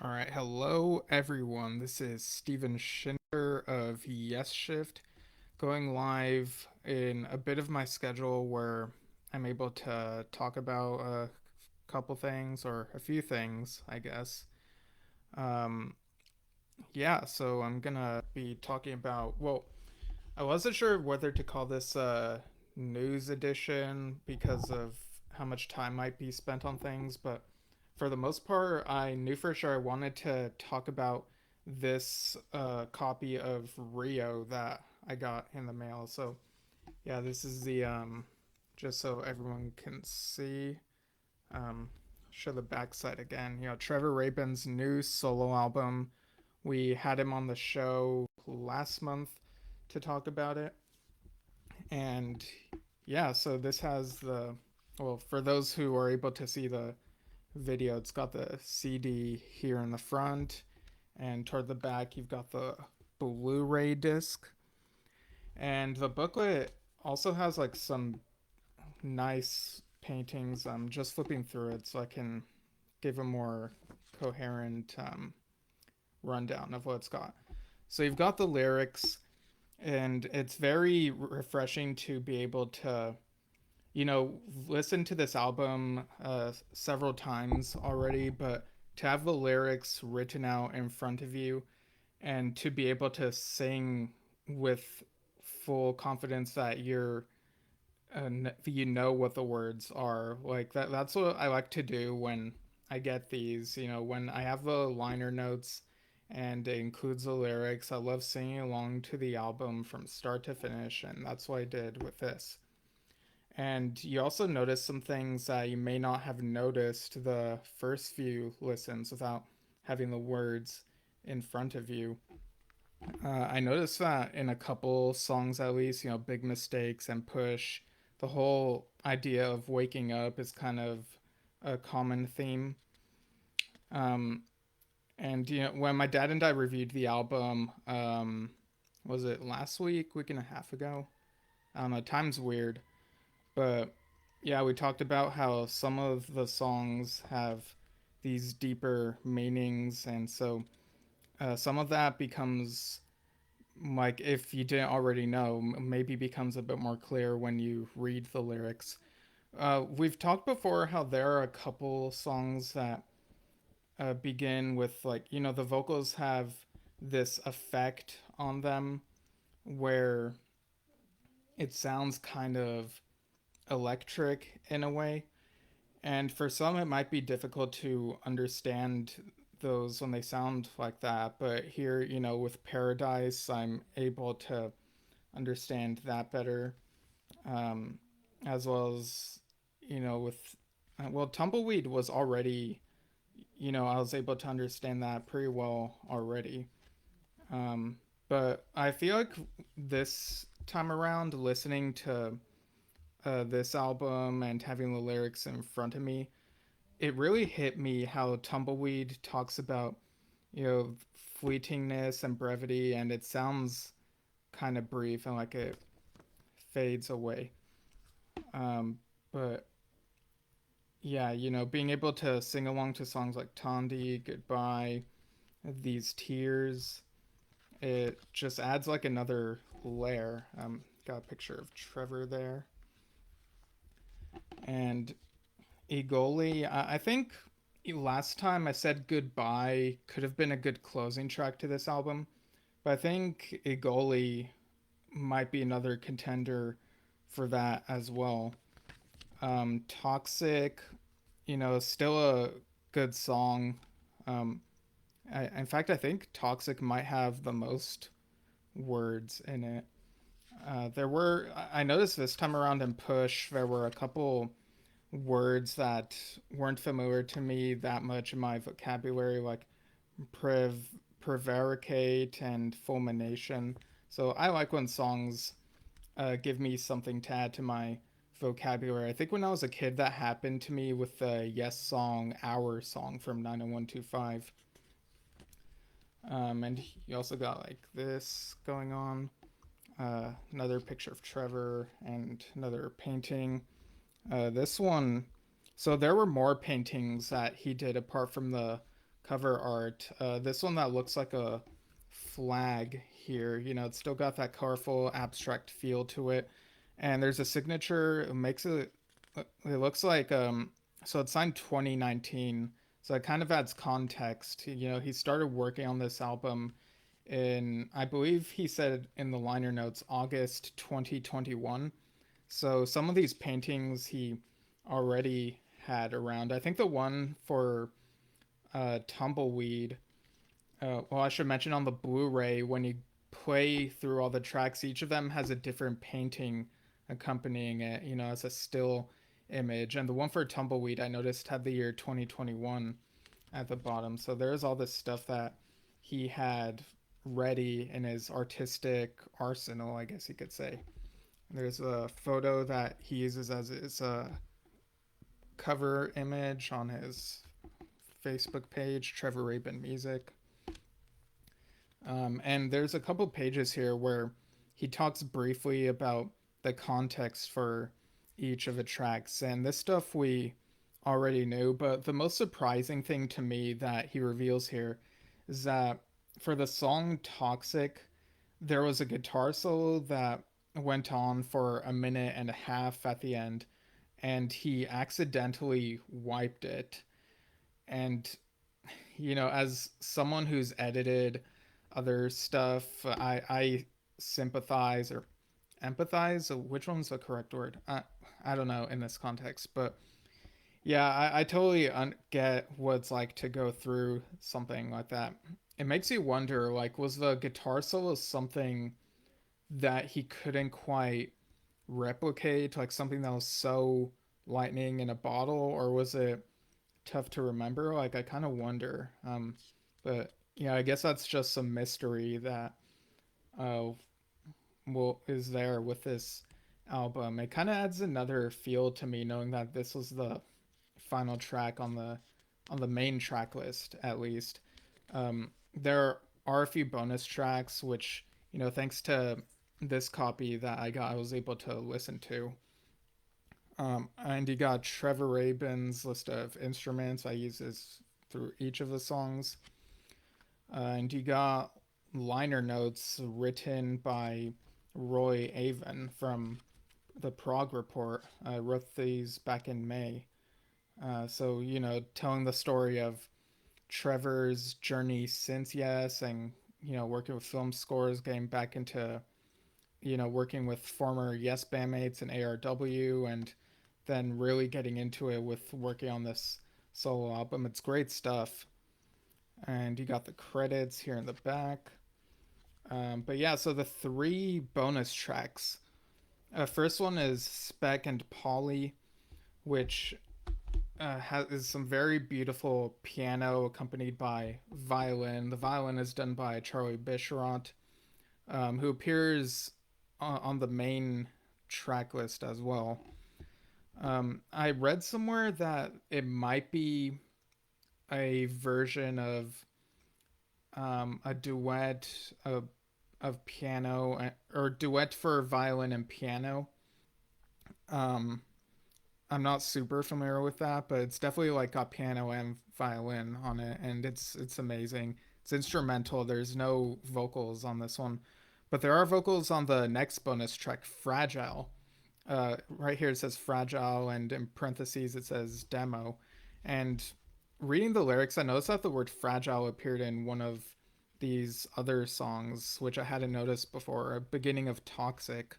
All right, hello everyone. This is Steven Schinder of Yesshift, going live in a bit of my schedule where I'm able to talk about a couple things or a few things, I guess. Um, yeah, so I'm gonna be talking about, well, I wasn't sure whether to call this a news edition because of how much time might be spent on things, but for the most part, I knew for sure I wanted to talk about this copy of Rio that I got in the mail. So, yeah, this is the just so everyone can see. Um, show the backside again. Trevor Rabin's new solo album. We had him on the show last month to talk about it. And yeah, so this has well, for those who are able to see the video, it's got the CD here in the front, and toward the back, you've got the Blu-ray disc. And the booklet also has like some nice paintings. I'm just flipping through it so I can give a more coherent rundown of what it's got. So you've got the lyrics, and it's very refreshing to be able to listen to this album several times already, but to have the lyrics written out in front of you and to be able to sing with full confidence that you know what the words are, like that's what I like to do when I get these, when I have the liner notes and it includes the lyrics. I love singing along to the album from start to finish, and that's what I did with this. And you also notice some things that you may not have noticed the first few listens without having the words in front of you. I noticed that in a couple songs, at least, Big Mistakes and Push, the whole idea of waking up is kind of a common theme. Um, and, when my dad and I reviewed the album, was it last week and a half ago? I don't know, time's weird. But yeah, we talked about how some of the songs have these deeper meanings, and so some of that becomes like, if you didn't already know, maybe becomes a bit more clear when you read the lyrics. We've talked before how there are a couple songs that begin with, like, the vocals have this effect on them where it sounds kind of electric in a way. And for some, it might be difficult to understand those when they sound like that. But here, with Paradise, I'm able to understand that better. Um, as well as, with, well, Tumbleweed was already, I was able to understand that pretty well already. Um, but I feel like this time around, listening to this album and having the lyrics in front of me, it really hit me how Tumbleweed talks about, fleetingness and brevity, and it sounds kind of brief and like it fades away. Um, but yeah, being able to sing along to songs like Tondi, Goodbye, These Tears, it just adds like another layer. Got a picture of Trevor there. And Igoli, I think last time I said Goodbye could have been a good closing track to this album, but I think Igoli might be another contender for that as well. Toxic, still a good song. In fact, I think Toxic might have the most words in it. I noticed this time around in Push, there were a couple words that weren't familiar to me that much in my vocabulary, like prev- prevaricate and fulmination. So I like when songs give me something to add to my vocabulary. I think when I was a kid, that happened to me with the Yes song, Our Song from 90125. And you also got like this going on. Another picture of Trevor and another painting. This one, so there were more paintings that he did apart from the cover art. This one that looks like a flag here. It's still got that colorful abstract feel to it. And there's a signature. It makes it. It looks like So it's signed 2019. So it kind of adds context. He started working on this album in, I believe he said in the liner notes, August 2021. So some of these paintings he already had around. I think the one for Tumbleweed. Well, I should mention on the Blu-ray, when you play through all the tracks, each of them has a different painting accompanying it, as a still image. And the one for Tumbleweed, I noticed had the year 2021 at the bottom. So there's all this stuff that he had ready in his artistic arsenal, I guess you could say. There's a photo that he uses as his cover image on his Facebook page, Trevor Rabin Music. And there's a couple pages here where he talks briefly about the context for each of the tracks. And this stuff we already knew, but the most surprising thing to me that he reveals here is that for the song Toxic, there was a guitar solo that went on for a minute and a half at the end, and he accidentally wiped it. And as someone who's edited other stuff, I sympathize or empathize. Which one's the correct word? I don't know in this context, but yeah, I totally get what it's like to go through something like that. It makes you wonder, like, was the guitar solo something that he couldn't quite replicate, like something that was so lightning in a bottle, or was it tough to remember? Like, I kind of wonder. But yeah, I guess that's just some mystery that uh is there with this album. It kind of adds another feel to me knowing that this was the final track on the main track list at least. There are a few bonus tracks which, thanks to this copy that I got, I was able to listen to. And you got Trevor Rabin's list of instruments. I use this through each of the songs. And you got liner notes written by Roy Avon from the Prog Report. I wrote these back in May. So, telling the story of Trevor's journey since Yes, and, working with film scores, getting back into, working with former Yes bandmates and ARW, and then really getting into it with working on this solo album. It's great stuff. And you got the credits here in the back. But yeah, so the three bonus tracks. First one is Spec and Polly, which is some very beautiful piano accompanied by violin. The violin is done by Charlie Bisharot, who appears on the main track list as well. I read somewhere that it might be a version of a duet of piano, or duet for violin and piano. Um, I'm not super familiar with that, but it's definitely like got piano and violin on it, and it's amazing. It's instrumental. There's no vocals on this one, but there are vocals on the next bonus track, Fragile. Right here it says Fragile, and in parentheses it says demo. And reading the lyrics, I noticed that the word fragile appeared in one of these other songs, which I hadn't noticed before, a beginning of Toxic.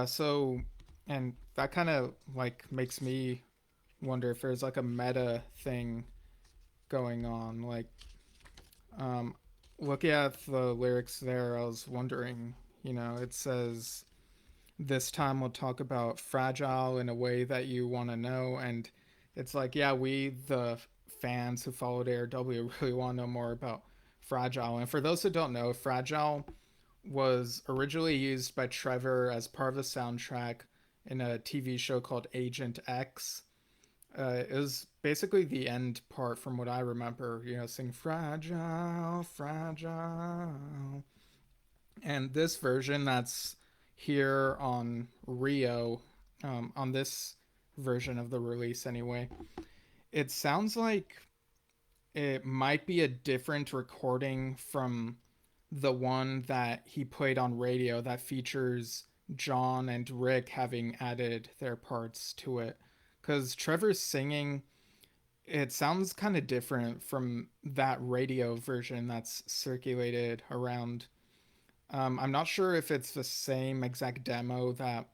So, and that kind of like makes me wonder if there's like a meta thing going on. Like, um, looking at the lyrics there, I was wondering, it says, this time we'll talk about fragile in a way that you want to know. And it's like, yeah, we, the fans who followed ARW, really want to know more about fragile. And for those who don't know, fragile was originally used by Trevor as part of the soundtrack in a TV show called Agent X. It was basically the end part from what I remember, sing fragile, fragile. And this version that's here on Rio, on this version of the release anyway, it sounds like it might be a different recording from the one that he played on radio that features John and Rick having added their parts to it. Because Trevor's singing, it sounds kind of different from that radio version that's circulated around. I'm not sure if it's the same exact demo that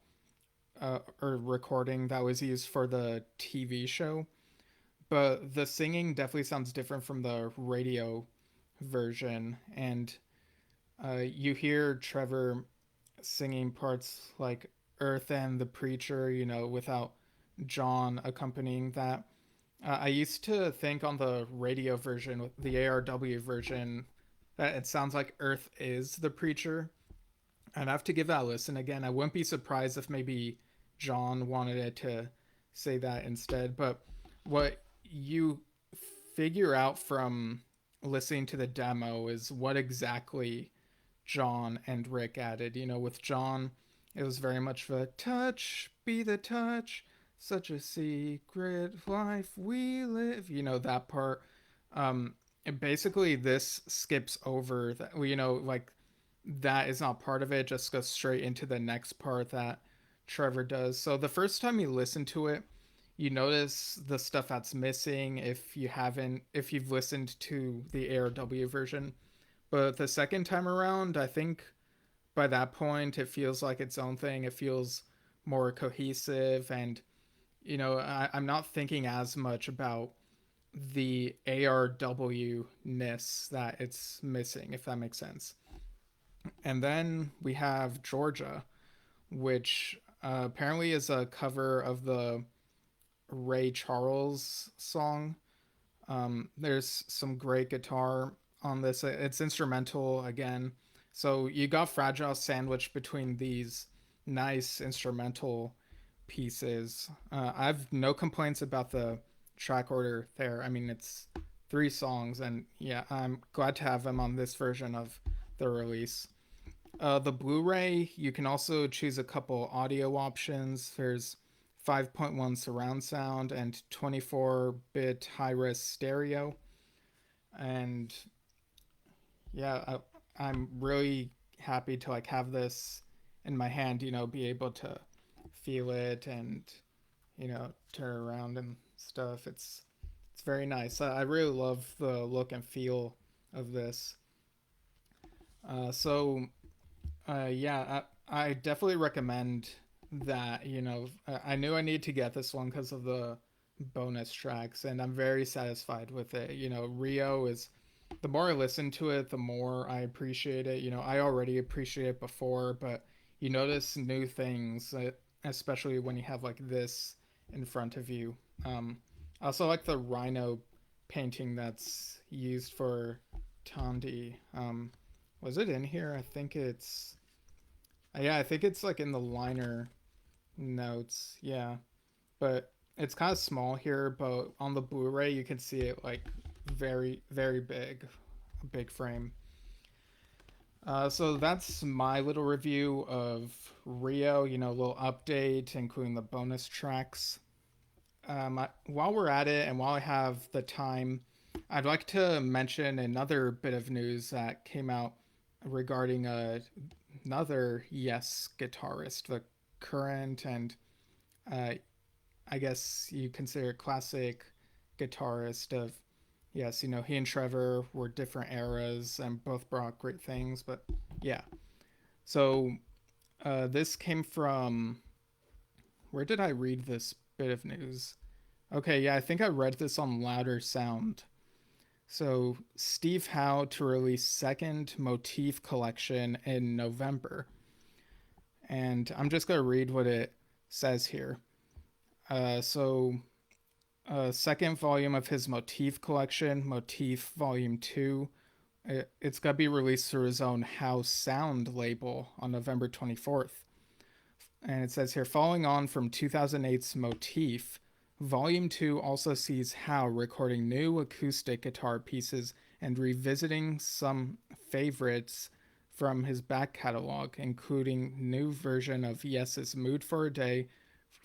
or recording that was used for the TV show, but the singing definitely sounds different from the radio version. And you hear Trevor singing parts like Earth and the Preacher, without John accompanying that. I used to think on the radio version, the ARW version, that it sounds like Earth is the Preacher. I'd have to give that a listen again. I wouldn't be surprised if maybe John wanted it to say that instead. But what you figure out from listening to the demo is what exactly John and Rick added. With John, it was very much the touch, be the touch, such a secret life we live. That part. Basically, this skips over that. Like that is not part of it. Just goes straight into the next part that Trevor does. So the first time you listen to it, you notice the stuff that's missing if you've listened to the ARW version. But the second time around, I think by that point it feels like its own thing. It feels more cohesive, and I'm not thinking as much about the ARW ness that it's missing, if that makes sense. And then we have Georgia, which apparently is a cover of the Ray Charles song. There's some great guitar on this. It's instrumental again. So you got Fragile sandwiched between these nice instrumental pieces. I have no complaints about the track order there. I mean, it's three songs, and yeah, I'm glad to have them on this version of the release. The Blu-ray, you can also choose a couple audio options. There's 5.1 surround sound and 24-bit high-res stereo. And yeah, I'm really happy to like have this in my hand, be able to feel it and turn around and stuff. It's very nice. I really love the look and feel of this. Yeah, I definitely recommend that. I knew I needed to get this one because of the bonus tracks, and I'm very satisfied with it. Rio is, the more I listen to it, the more I appreciate it. I already appreciate it before, but you notice new things, especially when you have like this in front of you. I also like the rhino painting that's used for Tandy. Was it in here? I think it's. Yeah, I think it's like in the liner notes. Yeah, but it's kind of small here. But on the Blu-ray, you can see it like very, very big, a big frame. So that's my little review of Rio. A little update, including the bonus tracks. While we're at it, and while I have the time, I'd like to mention another bit of news that came out regarding another Yes guitarist, the current and uh, I guess you consider classic guitarist of Yes. He and Trevor were different eras and both brought great things, but yeah. So this came from, where did I read this bit of news? Okay, yeah, I think I read this on Louder Sound. So Steve Howe to release second Motif collection in November. And I'm just going to read what it says here. So, second volume of his Motif collection, Motif Volume 2. It's going to be released through his own House Sound label on November 24th. And it says here, following on from 2008's Motif, Volume 2 also sees Howe recording new acoustic guitar pieces and revisiting some favorites from his back catalog, including new version of Yes's Mood for a Day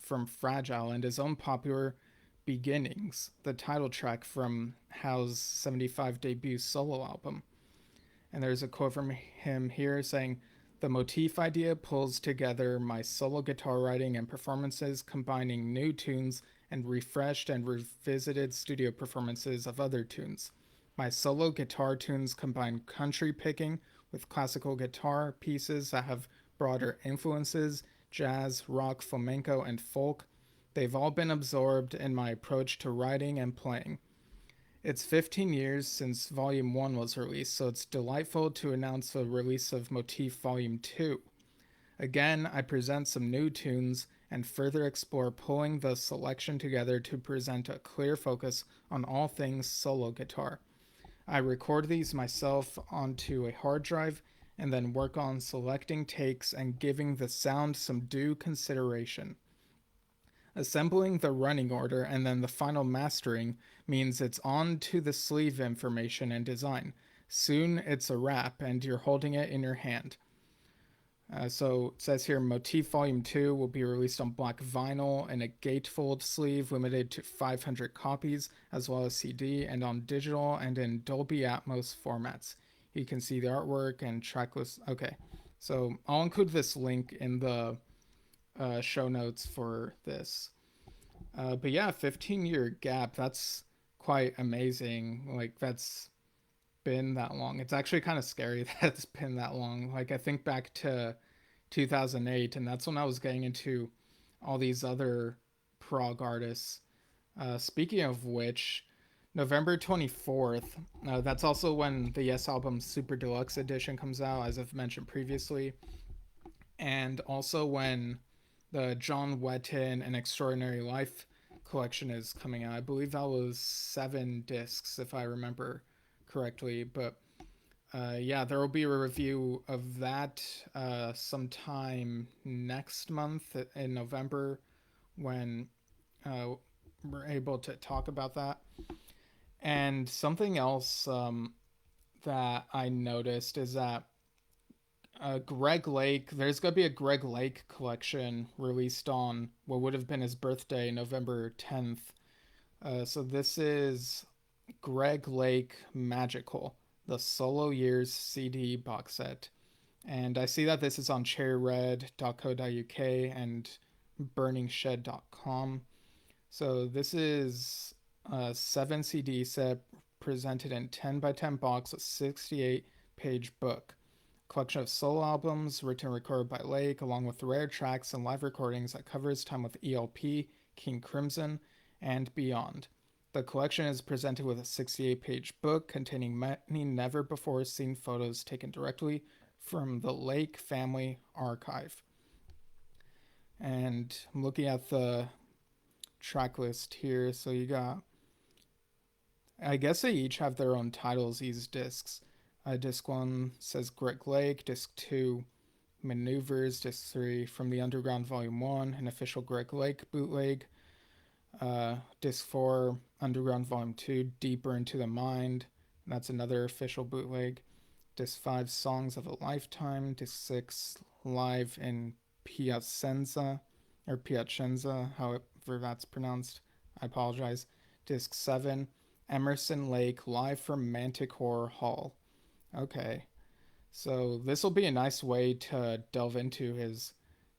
from Fragile and his own popular Beginnings, the title track from Howe's 75 debut solo album. And there's a quote from him here saying, "The Motif idea pulls together my solo guitar writing and performances, combining new tunes and refreshed and revisited studio performances of other tunes. My solo guitar tunes combine country picking with classical guitar pieces that have broader influences, jazz, rock, flamenco, and folk. They've all been absorbed in my approach to writing and playing. It's 15 years since Volume 1 was released, so it's delightful to announce the release of Motif Volume 2. Again, I present some new tunes and further explore pulling the selection together to present a clear focus on all things solo guitar. I record these myself onto a hard drive and then work on selecting takes and giving the sound some due consideration. Assembling the running order and then the final mastering means it's on to the sleeve information and design. Soon it's a wrap and you're holding it in your hand." So it says here Motif Volume 2 will be released on black vinyl in a gatefold sleeve limited to 500 copies, as well as CD, and on digital and in Dolby Atmos formats. You can see the artwork and tracklist. Okay, so I'll include this link in the show notes for this. But yeah, 15-year gap, that's quite amazing. Like, that's been that long. It's actually kind of scary that it's been that long. Like, I think back to 2008, and that's when I was getting into all these other prog artists. Speaking of which, November 24th, that's also when the Yes album Super Deluxe Edition comes out, as I've mentioned previously. And also when the John Wetton An Extraordinary Life collection is coming out. I believe that was 7 discs, if I remember correctly. But yeah, there will be a review of that sometime next month in November when we're able to talk about that. And something else that I noticed is that Greg Lake, there's going to be a Greg Lake collection released on what would have been his birthday, November 10th. So this is Greg Lake Magical, the Solo Years CD box set. And I see that this is on cherryred.co.uk and burningshed.com. So this is a 7 CD set presented in 10 by 10 box, a 68 page book. Collection of solo albums written and recorded by Lake, along with rare tracks and live recordings that cover his time with ELP, King Crimson, and beyond. The collection is presented with a 68-page book containing many never-before-seen photos taken directly from the Lake family archive. And I'm looking at the track list here, so you got, I guess they each have their own titles, these discs. Disc 1 says Greg Lake, Disc 2 Maneuvers, Disc 3 From the Underground Volume 1, an official Greg Lake bootleg. Disc 4 Underground Volume 2 Deeper into the Mind, that's another official bootleg. Disc 5 Songs of a Lifetime. Disc 6 Live in Piacenza, or Piacenza, however that's pronounced. I apologize. Disc 7 Emerson Lake Live from Manticore Hall. Okay, so this will be a nice way to delve into his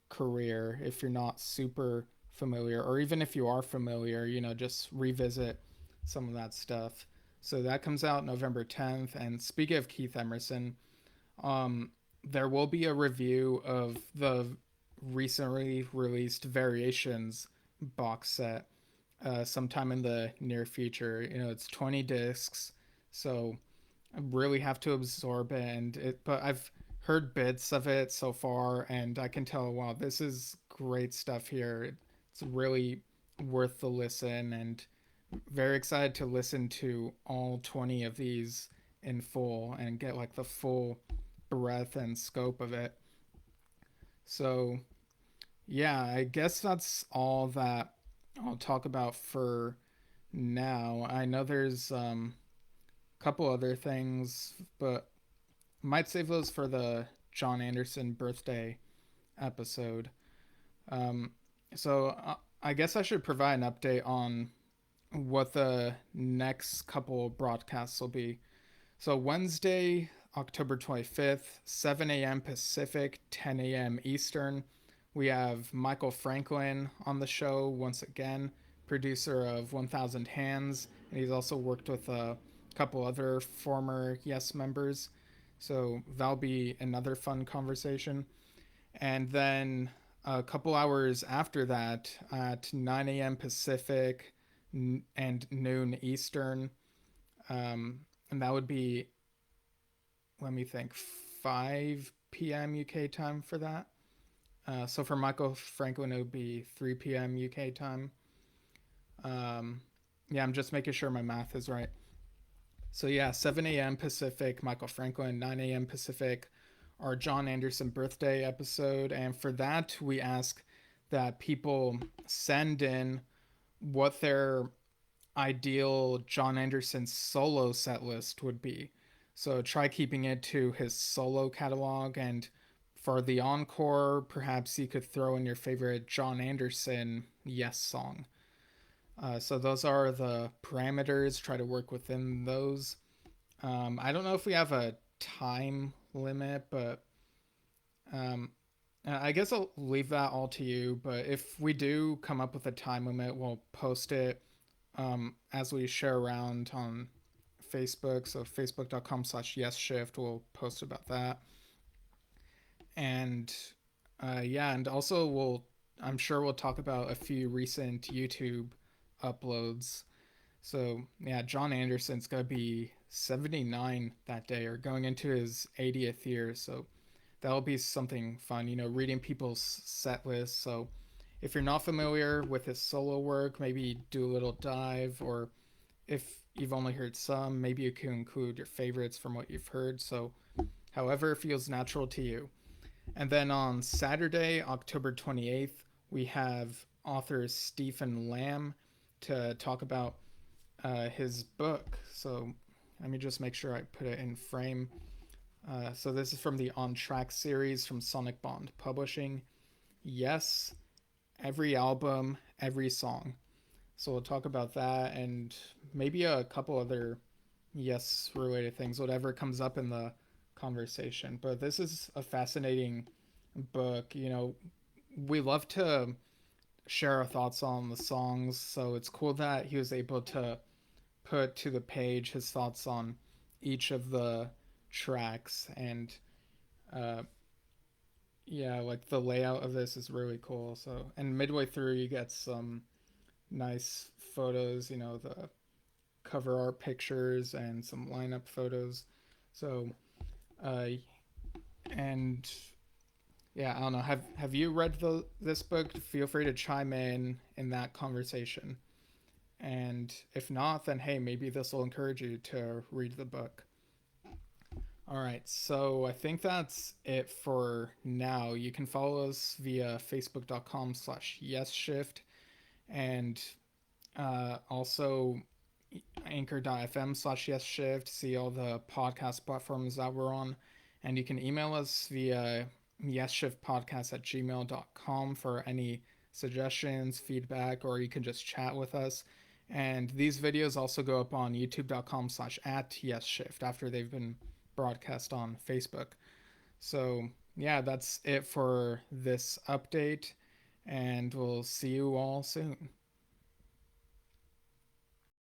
career if you're not super familiar, or even if you are familiar, just revisit some of that stuff. So that comes out November 10th. And speaking of Keith Emerson, there will be a review of the recently released Variations box set sometime in the near future. It's 20 discs, so I really have to absorb it, but I've heard bits of it so far, and I can tell, wow, this is great stuff here. It's really worth the listen, and very excited to listen to all 20 of these in full and get like the full breadth and scope of it. So yeah, I guess that's all that I'll talk about for now. I know there's couple other things, but might save those for the John Anderson birthday episode. So I guess I should provide an update on what the next couple broadcasts will be. So Wednesday, October 25th, 7 a.m. Pacific, 10 a.m. Eastern. We have Michael Franklin on the show once again, producer of 1000 Hands, and he's also worked with a couple other former Yes members. So that'll be another fun conversation. And then a couple hours after that, at 9 a.m. Pacific and noon Eastern, and that would be, let me think, 5 p.m. UK time for that. So for Michael Franklin, it would be 3 p.m. UK time. Um, yeah, I'm just making sure my math is right. So yeah, 7 a.m. Pacific, Michael Franklin, 9 a.m. Pacific, our John Anderson birthday episode. And for that, we ask that people send in what their ideal John Anderson solo set list would be. So try keeping it to his solo catalog, and for the encore, perhaps you could throw in your favorite John Anderson Yes song. So those are the parameters. Try to work within those. I don't know if we have a time limit, but um, I guess I'll leave that all to you. But if we do come up with a time limit, we'll post it as we share around on Facebook. So facebook.com/yesshift. We'll post about that. And yeah, and also I'm sure we'll talk about a few recent YouTube uploads. So yeah, John Anderson's gonna be 79 that day, or going into his 80th year. So that'll be something fun, reading people's set lists. So if you're not familiar with his solo work, maybe do a little dive, or if you've only heard some, maybe you can include your favorites from what you've heard. So however it feels natural to you. And then on Saturday, October 28th, we have author Stephen Lamb to talk about his book. So let me just make sure I put it in frame. So this is from the On Track series from Sonic Bond Publishing. Yes, every album, every song. So we'll talk about that and maybe a couple other Yes related things, whatever comes up in the conversation. But this is a fascinating book. We love to share our thoughts on the songs, so it's cool that he was able to put to the page his thoughts on each of the tracks. And uh, yeah, like the layout of this is really cool. So, and midway through, you get some nice photos, the cover art pictures and some lineup photos. So, uh, and yeah, I don't know. Have you read this book? Feel free to chime in that conversation. And if not, then hey, maybe this will encourage you to read the book. All right, so I think that's it for now. You can follow us via facebook.com/yesshift, and also anchor.fm/yesshift. See all the podcast platforms that we're on. And you can email us via yesshiftpodcast@gmail.com for any suggestions, feedback, or you can just chat with us. And these videos also go up on youtube.com/@yesshift after they've been broadcast on Facebook. So yeah, that's it for this update, and we'll see you all soon.